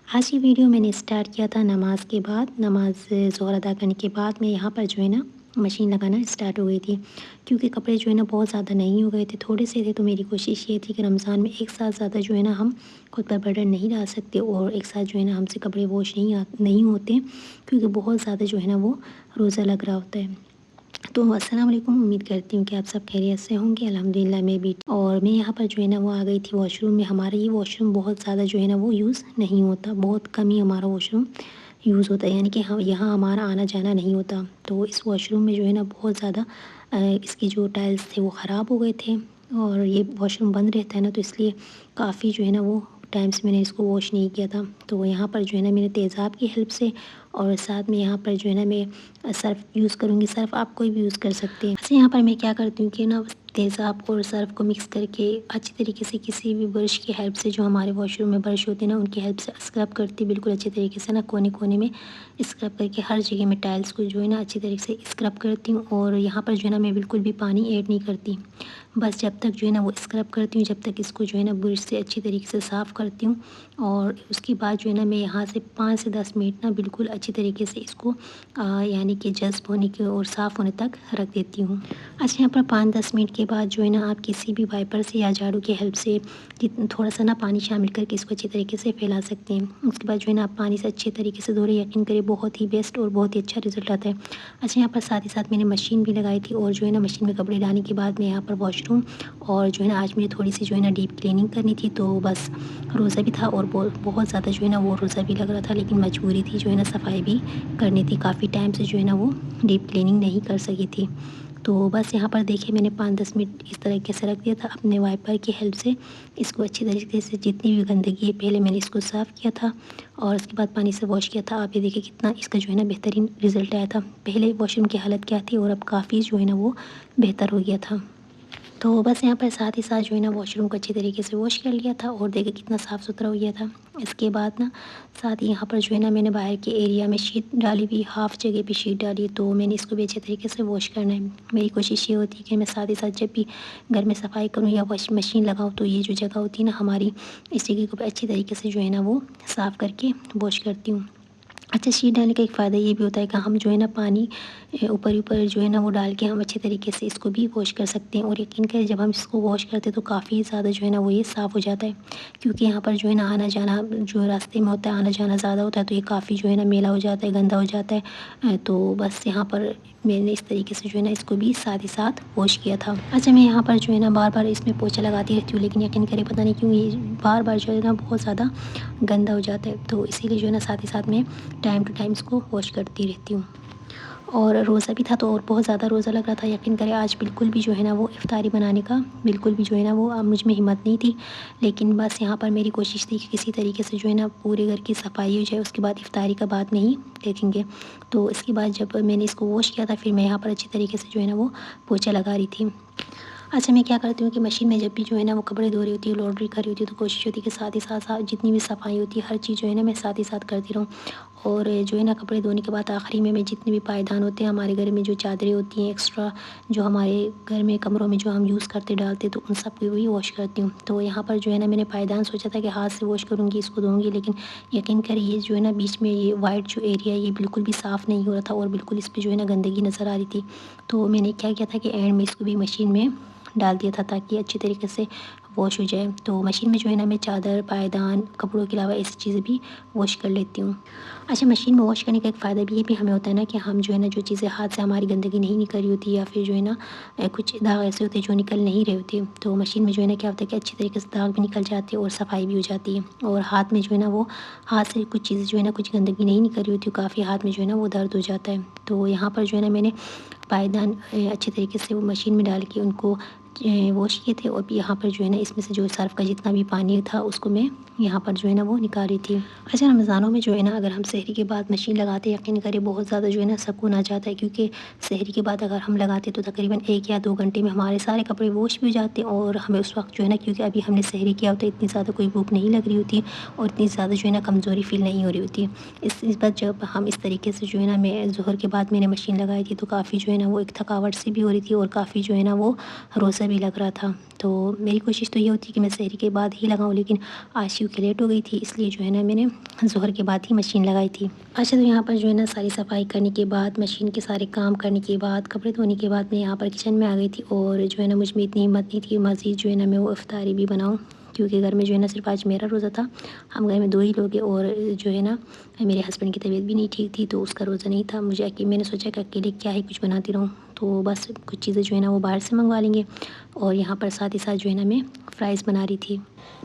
آج کی ویڈیو میں نے اسٹارٹ کیا تھا نماز کے بعد، نماز ظہر ادا کرنے کے بعد میں یہاں پر جو ہے نا مشین لگانا اسٹارٹ ہو گئی تھی، کیونکہ کپڑے جو ہے نا بہت زیادہ نہیں ہو گئے تھے، تھوڑے سے تھے۔ تو میری کوشش یہ تھی کہ رمضان میں ایک ساتھ زیادہ جو ہے نا ہم خود پر برڈن نہیں ڈال سکتے، اور ایک ساتھ جو ہے نا ہم سے کپڑے واش نہیں ہوتے، کیونکہ بہت زیادہ جو ہے نا وہ روزہ لگ رہا ہوتا ہے۔ تو السلام علیکم، امید کرتی ہوں کہ آپ سب خیریت سے ہوں گے۔ الحمدللہ میں بھی، اور میں یہاں پر جو ہے نا وہ آ گئی تھی واش روم میں۔ ہمارا یہ واش روم بہت زیادہ جو ہے نا وہ یوز نہیں ہوتا، بہت کم ہی ہمارا واش روم یوز ہوتا ہے، یعنی کہ یہاں ہمارا آنا جانا نہیں ہوتا۔ تو اس واش روم میں جو ہے نا بہت زیادہ اس کی جو ٹائلز تھے وہ خراب ہو گئے تھے، اور یہ واش روم بند رہتا ہے نا، تو اس لیے کافی جو ہے نا وہ ٹائم سے میں نے اس کو واش نہیں کیا تھا۔ تو یہاں پر جو ہے نا میں نے تیزاب کی ہیلپ سے، اور ساتھ میں یہاں پر جو ہے نا میں سرف یوز کروں گی۔ سرف آپ کوئی بھی یوز کر سکتے ہیں۔ اچھا، یہاں پر میں کیا کرتی ہوں کہ نا تیزاب اور سرف کو مکس کر کے اچھی طریقے سے کسی بھی برش کی ہیلپ سے، جو ہمارے واش روم میں برش ہوتے ہیں نا ان کی ہیلپ سے اسکرب کرتی بالکل اچھی طریقے سے نا، کونے کونے میں اسکرب کر کے ہر جگہ میں ٹائلز کو جو ہے نا اچھی طریقے سے اسکرب کرتی ہوں۔ اور یہاں پر جو ہے نا میں بالکل بھی پانی ایڈ نہیں کرتی، بس جب تک جو ہے نا وہ اسکرب کرتی ہوں، جب تک اس کو جو ہے نا برش سے اچھی طریقے سے صاف کرتی ہوں، اور اس کے بعد جو ہے نا میں یہاں سے 5 سے 10 منٹ نا بالکل اچھی طریقے سے اس کو یعنی کہ جذب ہونے کے اور صاف ہونے تک رکھ دیتی ہوں۔ اچھا، یہاں پر 5-10 منٹ کے بعد جو ہے نا آپ کسی بھی وائپر سے یا جھاڑو کی ہیلپ سے تھوڑا سا نا پانی شامل کر کے اس کو اچھی طریقے سے پھیلا سکتے ہیں۔ اس کے بعد جو ہے نا آپ پانی سے اچھے طریقے سے دھو رہے، یقین کریں بہت ہی بیسٹ اور بہت ہی اچھا رزلٹ آتا ہے۔ اچھا، یہاں پر ساتھ ہی ساتھ میں نے مشین بھی لگائی تھی، اور جو ہے نا مشین میں کپڑے ڈالنے کے بعد میں یہاں پر واش روم، اور جو ہے نا آج مجھے تھوڑی سی جو ہے نا ڈیپ کلیننگ کرنی تھی، تو بس روزہ بھی تھا اور بہت زیادہ جو ہے نا وہ روزہ بھی لگ رہا تھا، لیکن مجبوری تھی جو ہے نا صفائی بھی کرنی تھی، کافی ٹائم سے جو ہے نا وہ ڈیپ کلیننگ نہیں کر سکی تھی۔ تو بس یہاں پر دیکھیں میں نے 5-10 منٹ اس طریقے سے رکھ دیا تھا اپنے وائپر کی ہیلپ سے، اس کو اچھی طریقے سے جتنی بھی گندگی ہے پہلے میں نے اس کو صاف کیا تھا، اور اس کے بعد پانی سے واش کیا تھا۔ آپ یہ دیکھیں کتنا اس کا جو ہے نا بہترین رزلٹ آیا تھا۔ پہلے واش روم کی حالت کیا تھی اور اب کافی جو ہے نا وہ بہتر ہو گیا تھا۔ تو بس یہاں پر ساتھ ہی ساتھ جو ہے نا واش روم کو اچھی طریقے سے واش کر لیا تھا، اور دیکھیں کتنا صاف ستھرا ہو گیا تھا۔ اس کے بعد نا ساتھ ہی یہاں پر جو ہے نا میں نے باہر کے ایریا میں شیٹ ڈالی ہوئی، ہاف جگہ پہ شیٹ ڈالی، تو میں نے اس کو بھی اچھے طریقے سے واش کرنا ہے۔ میری کوشش یہ ہوتی ہے کہ میں ساتھ ہی ساتھ جب بھی گھر میں صفائی کروں یا واشنگ مشین لگاؤں، تو یہ جو جگہ ہوتی ہے نا ہماری، اس جگہ کو بھی اچھی طریقے سے جو ہے نا وہ صاف کر کے واش کرتی ہوں۔ اچھا، شیٹ ڈالنے کا ایک فائدہ یہ بھی ہوتا ہے کہ ہم جو ہے نا پانی اوپر جو ہے نا وہ ڈال کے ہم اچھے طریقے سے اس کو بھی واش کر سکتے ہیں، اور یقین کریں جب ہم اس کو واش کرتے ہیں تو کافی زیادہ جو ہے نا وہ یہ صاف ہو جاتا ہے، کیونکہ یہاں پر جو ہے نا آنا جانا جو راستے میں ہوتا ہے، آنا جانا زیادہ ہوتا ہے، تو یہ کافی جو ہے نا میلا ہو جاتا ہے، گندا ہو جاتا ہے۔ تو بس یہاں پر میں نے اس طریقے سے جو ہے نا اس کو بھی ساتھ ہی ساتھ واش کیا تھا۔ اچھا، میں یہاں پر جو ہے نا بار بار اس میں پوچھا لگاتی رہتی ہوں، لیکن یقین کریں پتہ نہیں کیوں یہ بار بار جو ہے نا بہت زیادہ گندا ہو جاتا ہے، تو اسی لیے جو ہے نا ساتھ ہی ساتھ میں ٹائم ٹو ٹائم اس کو واش کرتی رہتی ہوں۔ اور روزہ بھی تھا تو اور بہت زیادہ روزہ لگ رہا تھا، یقین کریں آج بالکل بھی جو ہے نا وہ افطاری بنانے کا بالکل بھی جو ہے نا وہ مجھ میں ہمت نہیں تھی، لیکن بس یہاں پر میری کوشش تھی کہ کسی طریقے سے جو ہے نا پورے گھر کی صفائی ہو جائے، اس کے بعد افطاری کا بعد نہیں دیکھیں گے۔ تو اس کے بعد جب میں نے اس کو واش کیا تھا، پھر میں یہاں پر اچھی طریقے سے جو ہے نا وہ پوچھا لگا رہی تھی۔ اچھا، میں کیا کرتی ہوں کہ مشین میں جب بھی جو ہے نا وہ کپڑے دھو رہی ہوتی ہے، لانڈری کر رہی ہوتی ہے، تو کوشش ہوتی ہے کہ ساتھ ہی ساتھ جتنی بھی صفائی ہوتی ہے ہر چیز جو ہے نا میں ساتھ ہی ساتھ کرتی رہوں، اور جو ہے نا کپڑے دھونے کے بعد آخری میں جتنے بھی پائیدان ہوتے ہیں ہمارے گھر میں، جو چادریں ہوتی ہیں ایکسٹرا جو ہمارے گھر میں کمروں میں جو ہم یوز کرتے ڈالتے، تو ان سب کو بھی واش کرتی ہوں۔ تو یہاں پر جو ہے نا میں نے پائیدان سوچا تھا کہ ہاتھ سے واش کروں گی، اس کو دھوں گی، لیکن یقین کریں یہ جو ہے نا بیچ میں یہ وائٹ جو ایریا یہ بالکل بھی صاف نہیں ہو رہا تھا، اور بالکل اس پہ جو ہے نا گندگی نظر آ رہی تھی۔ تو میں نے کیا کیا تھا کہ اینڈ میں اس کو بھی مشین میں ڈال دیا تھا تاکہ اچھی طریقے سے واش ہو جائے۔ تو مشین میں جو ہے نا میں چادر، پائیدان، کپڑوں کے علاوہ ایسی چیزیں بھی واش کر لیتی ہوں۔ اچھا، مشین میں واش کرنے کا ایک فائدہ بھی یہ بھی ہمیں ہوتا ہے نا کہ ہم جو ہے نا جو چیزیں ہاتھ سے ہماری گندگی نہیں نکل رہی ہوتی، یا پھر جو ہے نا کچھ داغ ایسے ہوتے ہیں جو نکل نہیں رہے ہوتے، تو مشین میں جو ہے نا کیا ہوتا ہے کہ اچھی طریقے سے داغ بھی نکل جاتے ہیں اور صفائی بھی ہو جاتی ہے، اور ہاتھ میں جو ہے نا وہ ہاتھ سے کچھ چیزیں جو ہے نا کچھ گندگی نہیں نکل رہی ہوتی، کافی ہاتھ میں جو ہے نا وہ درد ہو جاتا ہے۔ تو یہاں پر جو ہے نا میں نے پائیدان اچھے طریقے سے وہ مشین میں ڈال کے ان کو واش کیے تھے، اور یہاں پر جو ہے نا اس میں سے جو سرف کا جتنا بھی پانی تھا اس کو میں یہاں پر جو ہے نا وہ نکال رہی تھی۔ اچھا، رمضانوں میں جو ہے نا اگر ہم سحری کے بعد مشین لگاتے، یقین کریں بہت زیادہ جو ہے نا سکون آ جاتا ہے، کیونکہ سحری کے بعد اگر ہم لگاتے تو تقریباً 1 یا 2 گھنٹے میں ہمارے سارے کپڑے واش بھی ہو جاتے، اور ہمیں اس وقت جو ہے نا کیونکہ ابھی ہم نے سحری کیا ہوتا ہے اتنی زیادہ کوئی بھوک نہیں لگ رہی ہوتی، اور اتنی زیادہ جو ہے نا کمزوری فیل نہیں ہو رہی ہوتی۔ اس بعد جب ہم اس طریقے سے جو ہے نا میں ظہر کے بعد میں نے مشین لگائی تھی، تو کافی جو ہے نا وہ ایک تھکاوٹ سی بھی ہو رہی تھی، اور کافی جو ہے نا وہ روزہ بھی لگ رہا تھا، تو میری کوشش تو یہ ہوتی ہے کہ میں سحری کے بعد ہی لگاؤں، لیکن آج کیونکہ لیٹ ہو گئی تھی اس لیے جو ہے نا میں نے ظہر کے بعد ہی مشین لگائی تھی۔ اچھا، تو یہاں پر جو ہے نا ساری صفائی کرنے کے بعد، مشین کے سارے کام کرنے کے بعد، کپڑے دھونے کے بعد میں یہاں پر کچن میں آ گئی تھی، اور جو ہے نا مجھ میں اتنی ہمت نہیں تھی مزید جو ہے نا میں وہ افطاری بھی بناؤں، کیونکہ گھر میں جو ہے نا صرف آج میرا روزہ تھا، ہم گھر میں 2 ہی لوگ ہیں، اور جو ہے نا میرے ہسبینڈ کی طبیعت بھی نہیں ٹھیک تھی تو اس کا روزہ نہیں تھا۔ میں نے سوچا کہ اکیلے کیا ہے کچھ بناتی رہوں، تو بس کچھ چیزیں جو ہے نا وہ باہر سے منگوا لیں گے، اور یہاں پر ساتھ ہی ساتھ جو ہے نا میں فرائز بنا رہی تھی۔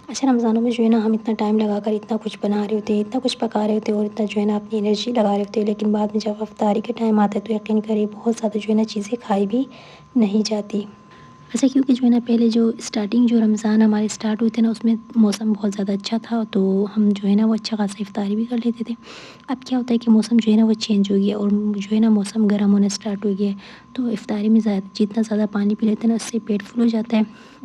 اچھا، رمضانوں میں جو ہے نا ہم اتنا ٹائم لگا کر اتنا کچھ بنا رہے ہوتے ہیں، اتنا کچھ پکا رہے ہوتے ہیں، اور اتنا جو ہے نا اپنی انرجی لگا رہے ہوتے ہیں، لیکن بعد میں جب افطاری کا ٹائم آتا ہے تو یقین کریں بہت زیادہ جو ہے نا چیزیں کھائی بھی نہیں جاتی۔ ایسا کیونکہ جو ہے نا پہلے جو اسٹارٹنگ جو رمضان ہمارے اسٹارٹ ہوئے تھے نا، اس میں موسم بہت زیادہ اچھا تھا، تو ہم جو ہے نا وہ اچھا خاصا افطاری بھی کر لیتے تھے۔ اب کیا ہوتا ہے کہ موسم جو ہے نا وہ چینج ہو گیا، اور جو ہے نا موسم گرم ہونا اسٹارٹ ہو گیا ہے، تو افطاری میں جتنا زیادہ پانی پی لیتے ہیں نا اس سے پیٹ فل ہو جاتا ہے،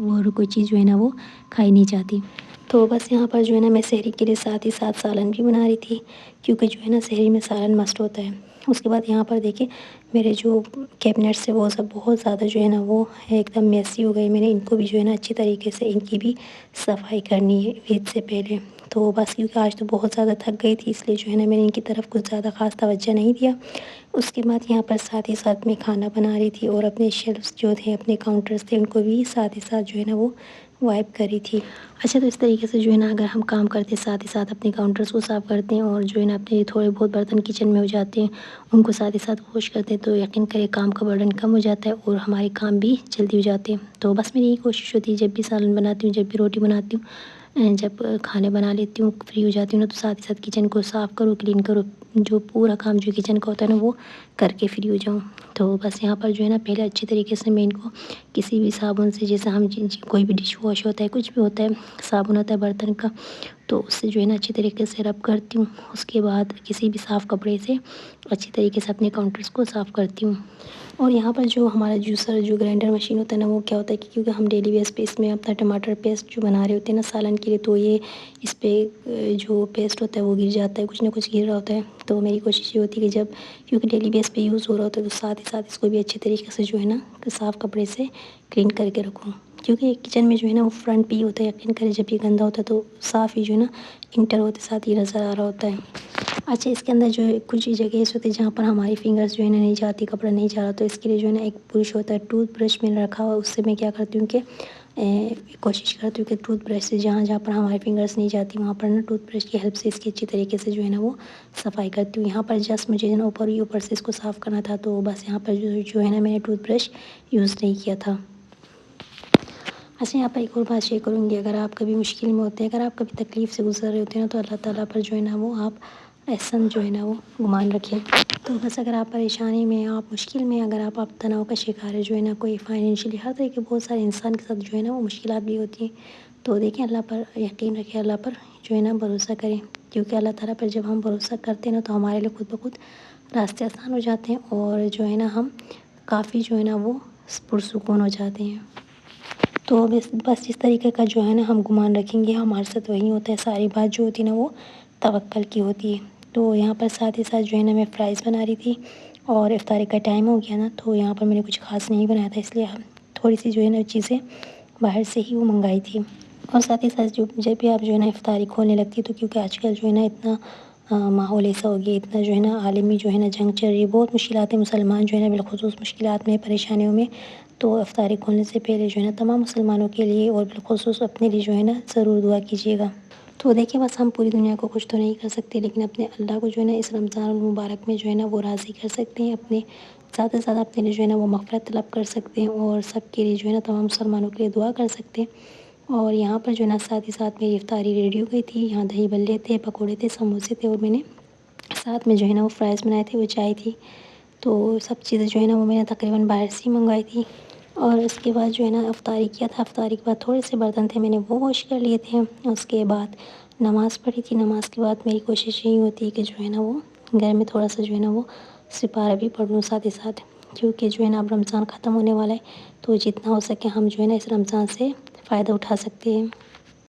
اور کوئی چیز جو ہے نا وہ کھائی نہیں جاتی۔ تو بس یہاں پر جو ہے نا میں سحری کے لیے ساتھ ہی ساتھ سالن بھی بنا رہی تھی، کیونکہ جو ہے نا سحری میں سالن مسٹ ہوتا ہے۔ اس کے بعد یہاں پر دیکھیں میرے جو کیبنٹس ہے وہ سب بہت زیادہ جو ہے نا وہ ایک دم میسی ہو گئے، میں نے ان کو بھی جو ہے نا اچھی طریقے سے ان کی بھی صفائی کرنی ہے عید سے پہلے۔ تو بس کیونکہ آج تو بہت زیادہ تھک گئی تھی، اس لیے جو ہے نا میں نے ان کی طرف کچھ زیادہ خاص توجہ نہیں دیا۔ اس کے بعد یہاں پر ساتھ ہی ساتھ میں کھانا بنا رہی تھی، اور اپنے شیلفس جو تھے، اپنے کاؤنٹرز تھے، ان کو بھی ساتھ ہی ساتھ جو ہے نا وہ وائپ کر رہی تھی۔ اچھا، تو اس طریقے سے جو ہے نا اگر ہم کام کرتے ساتھ ہی ساتھ اپنے کاؤنٹرز کو صاف کرتے ہیں، اور جو ہے نا اپنے تھوڑے بہت برتن کچن میں ہو جاتے ہیں ان کو ساتھ ہی ساتھ واش کرتے ہیں، تو یقین کرے کام کا برڈن کم ہو جاتا ہے، اور ہمارے کام بھی جلدی ہو جاتے ہیں۔ تو بس میری یہی کوشش ہوتی ہے جب بھی سالن بناتی ہوں، جب بھی روٹی بناتی ہوں، جب کھانے بنا لیتی ہوں، فری ہو جاتی ہوں نا، تو ساتھ ہی ساتھ کچن کو صاف کرو، کلین کرو، جو پورا کام جو کچن کا ہوتا ہے نا وہ کر کے فری ہو جاؤں۔ تو بس یہاں پر جو ہے نا پہلے اچھی طریقے سے میں ان کو کسی بھی صابن سے، جیسے ہم کوئی بھی ڈش واش ہوتا ہے، کچھ بھی ہوتا ہے، صابن ہوتا ہے برتن کا، تو اس سے جو ہے نا اچھی طریقے سے رب کرتی ہوں۔ اس کے بعد کسی بھی صاف کپڑے سے اچھی طریقے سے اپنے کاؤنٹرز کو صاف کرتی ہوں۔ اور یہاں پر جو ہمارا جوسر جو گرائنڈر مشین ہوتا ہے نا، وہ کیا ہوتا ہے کہ کیونکہ ہم ڈیلی بیس پہ اس میں اپنا ٹماٹر پیسٹ جو بنا رہے ہوتے ہیں نا سالن کے لیے، تو یہ اس پہ جو پیسٹ ہوتا ہے وہ گر جاتا ہے، کچھ نہ کچھ گر رہا ہوتا ہے، تو میری کوشش یہ ہوتی ہے کہ جب کیونکہ ڈیلی بیس پہ یوز ہو رہا ہوتا ہے تو ساتھ ہی ساتھ اس کو بھی اچھی طریقے سے جو ہے نا صاف کپڑے سے کلین کر کے رکھوں، کیونکہ کچن میں جو ہے نا وہ فرنٹ پہ ہی ہوتا ہے، یقین کرے جب یہ گندا ہوتا ہے تو صاف ہی جو ہے نا انٹر ہوتے ساتھ ہی نظر آ رہا ہوتا ہے۔ اچھا، اس کے اندر جو ہے کچھ جگہ ایسے ہوتی ہے جہاں پر ہماری فنگرز جو ہے نا نہیں جاتی، کپڑا نہیں جا رہا، تو اس کے لیے جو ہے نا ایک برش ہوتا ہے، ٹوتھ برش میں نے رکھا ہوا، اس سے میں کیا کرتی ہوں کہ کوشش کرتی ہوں کہ ٹوتھ برش سے جہاں جہاں پر ہماری فنگرز نہیں جاتی وہاں پر نا ٹوتھ برش کی ہیلپ سے اس کی اچھی طریقے سے جو ہے نا وہ صفائی کرتی ہوں۔ یہاں پر جسٹ مجھے نا اوپر سے اس کو صاف کرنا تھا، تو بس یہاں پر جو ہے نا میں نے ٹوتھ برش یوز نہیں کیا تھا۔ اچھا، یہاں پر ایک اور بات شیئر کروں گی، اگر آپ کبھی مشکل میں ہوتے ہیں، اگر آپ کبھی تکلیف سے گزر رہے ہوتے ہیں نا، تو اللہ تعالیٰ پر جو ہے نا وہ آپ احسان جو ہے نا وہ گمان رکھیں۔ تو بس اگر آپ پریشانی میں، آپ مشکل میں، اگر آپ تناؤ کا شکار ہے، جو ہے نا کوئی فائنینشلی ہر طرح کے بہت سارے انسان کے ساتھ جو ہے نا وہ مشکلات بھی ہوتی ہیں، تو دیکھیں اللہ پر یقین رکھیں، اللہ پر جو ہے نا بھروسہ کریں، کیونکہ اللہ تعالیٰ پر جب ہم بھروسہ کرتے ہیں نا تو ہمارے لیے خود بخود راستے آسان ہو جاتے ہیں، اور جو ہے نا ہم کافی جو ہے نا وہ پرسکون ہو جاتے ہیں۔ تو بس اس طریقے کا جو ہے نا ہم گمان رکھیں گے، ہمارے ساتھ وہی ہوتا ہے، ساری بات جو ہوتی ہے نا وہ توکل کی ہوتی ہے۔ تو یہاں پر ساتھ ہی ساتھ جو ہے نا میں فرائز بنا رہی تھی، اور افطاری کا ٹائم ہو گیا نا، تو یہاں پر میں نے کچھ خاص نہیں بنایا تھا، اس لیے تھوڑی سی جو ہے نا چیزیں باہر سے ہی وہ منگائی تھی۔ اور ساتھ ہی ساتھ جب بھی آپ جو ہے نا افطاری کھولنے لگتی تو کیونکہ آج کل جو ہے نا اتنا ماحول ایسا ہو گیا، اتنا جو ہے نا عالمی جو ہے نا جنگ چل رہی ہے، بہت مشکلات ہیں، مسلمان جو ہے نا بالخصوص مشکلات میں، پریشانیوں میں، تو افطاری کھولنے سے پہلے جو ہے نا تمام مسلمانوں کے لیے اور بالخصوص اپنے لیے جو ہے نا ضرور دعا کیجیے گا۔ تو دیکھیں بس ہم پوری دنیا کو کچھ تو نہیں کر سکتے، لیکن اپنے اللہ کو جو ہے نا اس رمضان المبارک میں جو ہے نا وہ راضی کر سکتے ہیں، اپنے زیادہ سے زیادہ اپنے لیے جو ہے نا وہ مغفرت طلب کر سکتے ہیں، اور سب کے لیے جو ہے نا تمام مسلمانوں کے لیے دعا کر سکتے ہیں۔ اور یہاں پر جو ہے نا ساتھ ہی ساتھ میری افطاری ریڈی ہو گئی تھی، یہاں دہی بلے تھے، پکوڑے تھے، سموسے تھے، اور میں نے ساتھ میں جو ہے نا وہ فرائز بنائے تھے، وہ چائے تھی، تو سب چیزیں جو ہے نا وہ میں نے تقریباً باہر سے ہی منگوائی تھی۔ اور اس کے بعد جو ہے نا افطاری کیا تھا، افطاری کے بعد تھوڑے سے برتن تھے میں نے وہ واش کر لیے تھے، اس کے بعد نماز پڑھی تھی، نماز کے بعد میری کوشش یہی ہوتی ہے کہ جو ہے نا وہ گھر میں تھوڑا سا جو ہے نا وہ سپارہ بھی پڑھ لوں ساتھ ہی ساتھ، کیونکہ جو ہے نا اب رمضان ختم ہونے والا ہے، تو جتنا ہو سکے ہم جو ہے نا اس رمضان سے فائدہ اٹھا سکتے ہیں۔